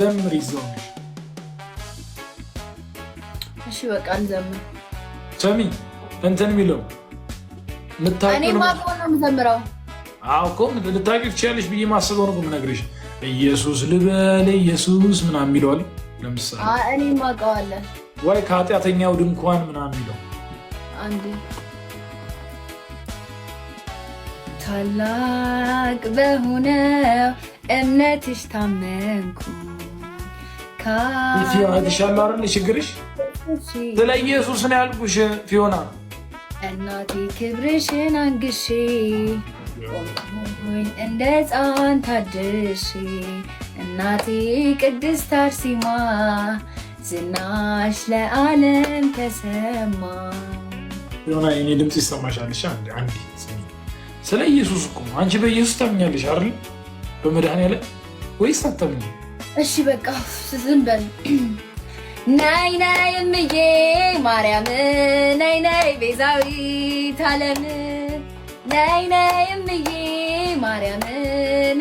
ዘምር ይዘውሽ እሺ በቃ እንዘምር። ሰሚ እንትን የሚለው እኔ ማቆም ነው የምዘምረው። አዎ እኮ ልታውቂ ትችያለሽ ብዬ ማስበው ነው የምነግርሽ። ኢየሱስ ልበል ኢየሱስ ምናምን የሚለዋል። ለምሳሌ እኔ ማውቀዋለሁ ወይ ከኃጢአተኛው ድንኳን ምናምን የሚለው አንዴ ታላቅ በሆነው እምነትሽ ታመንኩ ፊዮና አይደል ችግርሽ? ስለ ኢየሱስ ነው ያልኩሽ ፊዮና። እናቴ ክብርሽን አንግሼ እንደ ሕፃን ታድሼ እናቴ ቅድስት አርሴማ ዝናሽ ለዓለም ተሰማ። ፊዮና የኔ ድምፅ ይሰማሻል? አንዴ ስለ ኢየሱስ እኮ አንቺ በኢየሱስ ታምኛለሽ አይደል? በመድኃኒዓለም ወይስ አታምኝ? እሺ በቃ ዝም በል። ናይ ናይ እምዬ ማርያም ናይ ናይ ቤዛዊት ዓለም ናይ ናይ እምዬ ማርያም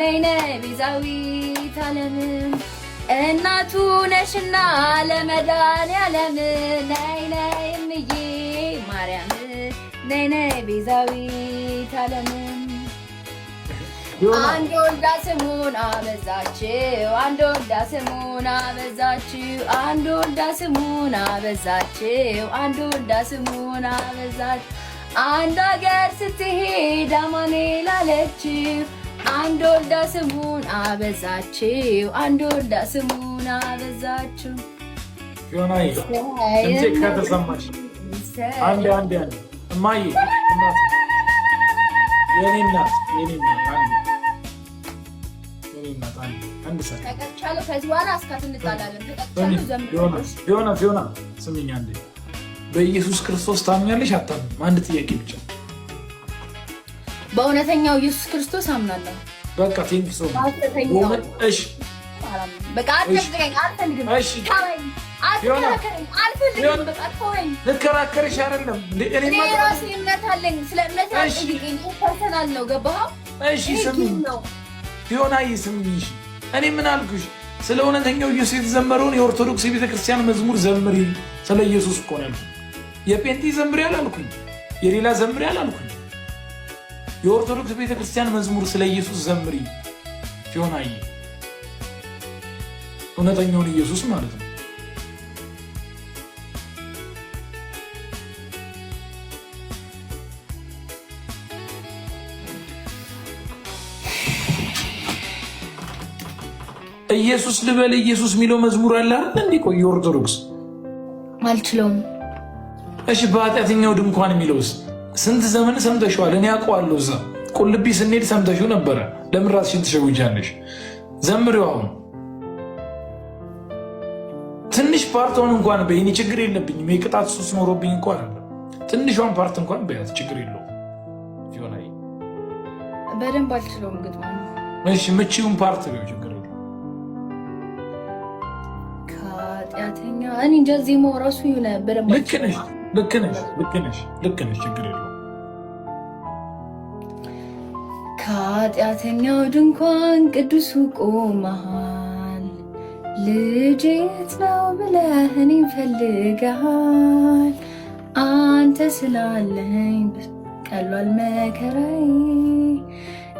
ናይ ናይ ቤዛዊት ዓለም እናቱ ነሽና ለመድኃኒዓለም ናይ ናይ እምዬ ማርያም ናይ ናይ ቤዛዊት ዓለም አንድ ወልዳ ስሙን አበዛችው አንድ ወልዳ ስሙን አበዛችው አንድ ወልዳ ስሙን አበዛችው አንድ ወልዳ ስሙን አበዛች አንድ ሀገር ስትሄድ አማኑኤል አለችው አንድ ወልዳ ስሙን አበዛችው አንድ ወልዳ ስሙን አበዛችው። ዮናይ እንዴ ከተሰማሽ አንዴ እማዬ የኔ እናት አንድ ሰዓት ፊዮና ስሚኝ አንዴ። በኢየሱስ ክርስቶስ ታምኛለሽ አታምኚም? አንድ ጥያቄ ብቻ። በእውነተኛው ኢየሱስ ክርስቶስ አምናለሁ። በቃ ቴንክ ሶ እሺ በቃ ልከራከርሽ አይደለም። እኔ ራሴ እምነት አለኝ። ስለ እምነት ፐርሰናል ነው። ገባህ? እሺ ስሚኝ ፊዮናዬ ስሚኝ። እኔ ምን አልኩሽ? ስለ እውነተኛው ኢየሱስ የተዘመረውን የኦርቶዶክስ የቤተክርስቲያን መዝሙር ዘምሪ። ስለ ኢየሱስ እኮ ነው ያልኩኝ። የጴንጤ ዘምሪ አላልኩኝ። የሌላ ዘምሪ አላልኩኝ። የኦርቶዶክስ ቤተክርስቲያን መዝሙር ስለ ኢየሱስ ዘምሪ ፊዮናዬ። እውነተኛውን ኢየሱስ ማለት ነው። ኢየሱስ ልበል ኢየሱስ የሚለው መዝሙር አለ አይደል? እንዴ ቆይ ኦርቶዶክስ አልችለውም። እሺ በኃጢአተኛው ድንኳን የሚለውስ ስንት ዘመን ሰምተሽዋል? እኔ አውቀዋለሁ። እዛ ቁልቢ ስንሄድ ሰምተሽው ነበረ። ለምን ራስሽን ትሸውጃለሽ? ዘምሪው። አሁን ትንሽ ፓርቶን እንኳን በይኒ ችግር የለብኝም። የቅጣት ሱስ ኖሮብኝ እንኳን አለ። ትንሿን ፓርት እንኳን በያት ችግር የለውም። ፊዮናዬ በደንብ አልችለውም ግጥሙ። እሺ ምቺውን ፓርት ነው ችግር ኃጢአተኛ እኔ እንጃ ዜማው ራሱ ይሆነ በደንብ ልክ ነሽ ችግር የለውም። ከኃጢአተኛው ድንኳን ቅዱሱ ቆመሃል ልጄ የት ነው ብለህ እኔን ፈልገሃል አንተ ስላለኝ ቀሏል መከራዬ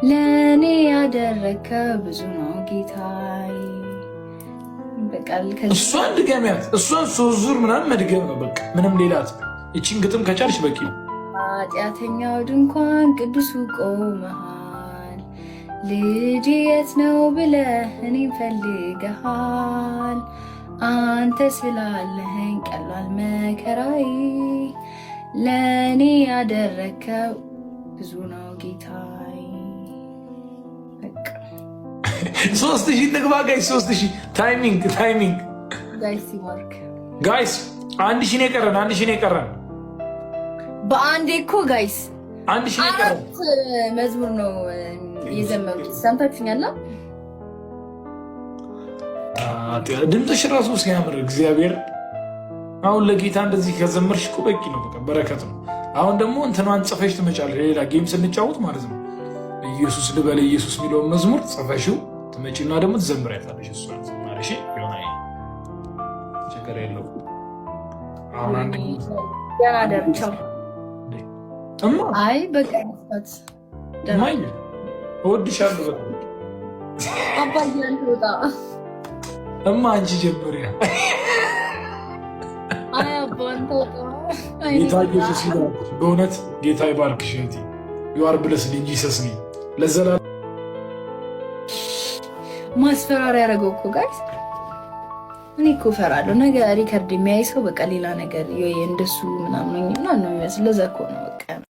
ለእኔ ያደረግከው ብዙ ነው ጌታዬ። እሷን ድገሚያት። እሷን ሶስት ዙር ምናምን መድገም ነው በቃ ምንም ሌላት። ይቺን ግጥም ከቻልሽ በቂ ነው። ኃጢአተኛው ድንኳን ቅዱሱ ቆመሃል ልጄ የት ነው ብለህ እኔን ፈልገሃል አንተ ስላለኸኝ ቀሏል መከራዬ ለእኔ ያደረግከው ብዙ ነው ጌታዬ። 3000 ንግባ ጋይስ 3000 ታይሚንግ ጋይስ 1000 ነው የቀረን በአንዴ እኮ ጋይስ 1000 ነው የቀረን። መዝሙር ነው የዘመሩት ሰምታችሁኛል? ድምፅሽ ራሱ ሲያምር እግዚአብሔር። አሁን ለጌታ እንደዚህ ከዘመርሽ እኮ በቂ ነው፣ በቃ በረከት ነው። አሁን ደግሞ እንትኗን ጽፈሽ ትመጫለሽ ሌላ ጌም ስንጫወት ማለት ነው። ኢየሱስ ልበል ኢየሱስ የሚለውን መዝሙር ጽፈሽው ትመጪና ደግሞ ትዘምሪያታለሽ። እሷን እሺ ዮናይ ችግር የለው። አሁን አንድ ገና ደርቻው እማ አይ በቃ ይፈት ማይ እወድሻለሁ በጣም አባዬ አንተ ወጣ እማ አንቺ ጀምሪያ አይ አባ አንተ ወጣ ጌታ ኢየሱስ ይባርክ። በእውነት ጌታ ይባርክሽ እህቴ። you are blessed in Jesus name ለዘላለም ማስፈራሪያ ያደረገው እኮ ጋይስ እኔ እኮ እፈራለሁ። ነገ ሪከርድ የሚያይ ሰው በቃ ሌላ ነገር እንደሱ ምናምን ነው የሚመስለው። ለዛ እኮ ነው በቃ